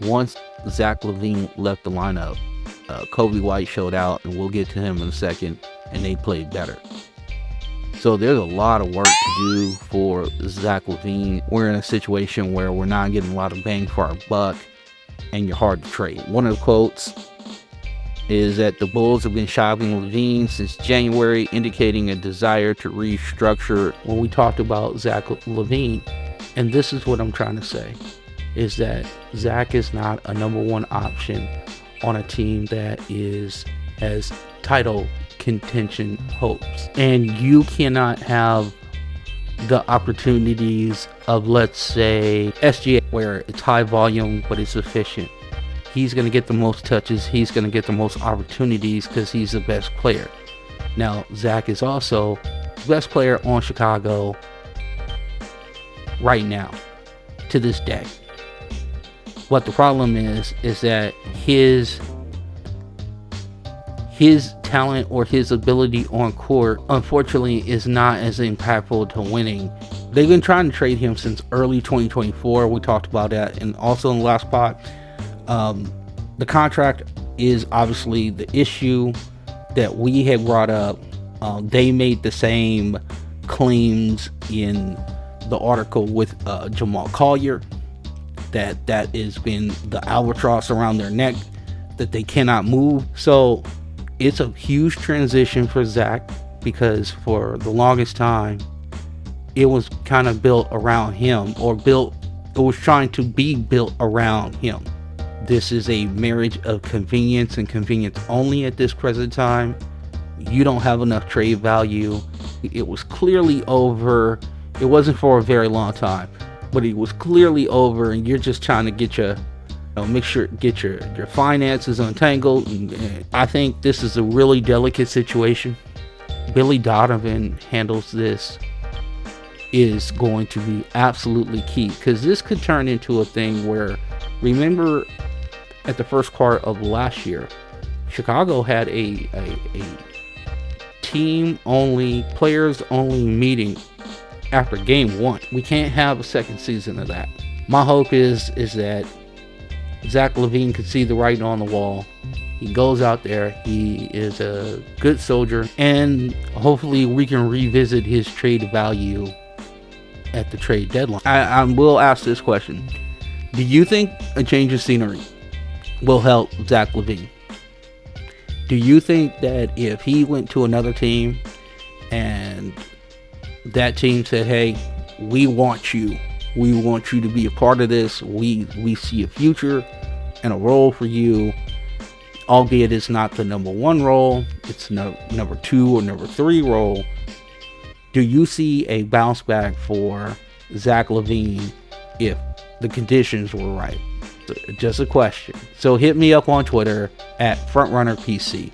once Zach LaVine left the lineup, Kobe White showed out, and we'll get to him in a second, and they played better. So there's a lot of work to do for Zach LaVine. We're in a situation where we're not getting a lot of bang for our buck, and you're hard to trade. One of the quotes is that the Bulls have been shopping LaVine since January, indicating a desire to restructure. When we talked about Zach LaVine, and this is what I'm trying to say, is that Zach is not a number one option on a team that has title contention hopes. And you cannot have the opportunities of, let's say, SGA, where it's high volume but it's efficient. He's going to get the most touches, he's going to get the most opportunities because he's the best player. Now, Zach is also the best player on Chicago right now, to this day. What the problem is that his talent or his ability on court, unfortunately, is not as impactful to winning. They've been trying to trade him since early 2024. We talked about that, and also in the last spot, the contract is obviously the issue that we had brought up. They made the same claims in the article with Jamal Collier, that has been the albatross around their neck that they cannot move. So it's a huge transition for Zach, because for the longest time it was kind of built around him, it was trying to be built around him. This is a marriage of convenience and convenience only at this present time. You don't have enough trade value. It was clearly over. It wasn't for a very long time, but it was clearly over, and you're just trying to get your finances untangled. And I think this is a really delicate situation. Billy Donovan handles this is going to be absolutely key, because this could turn into a thing where, remember at the first quarter of last year, Chicago had a team only, players only meeting after game one. We can't have a second season of that. My hope is that Zach LaVine could see the writing on the wall. He goes out there, he is a good soldier, and hopefully we can revisit his trade value at the trade deadline. I will ask this question. Do you think a change of scenery will help Zach LaVine? Do you think that if he went to another team and that team said, hey, we want you to be a part of this, we see a future and a role for you, albeit it's not the number one role, it's number two or number three role, do you see a bounce back for Zach LaVine if the conditions were right? Just a question. So hit me up on Twitter at FrontRunnerPC.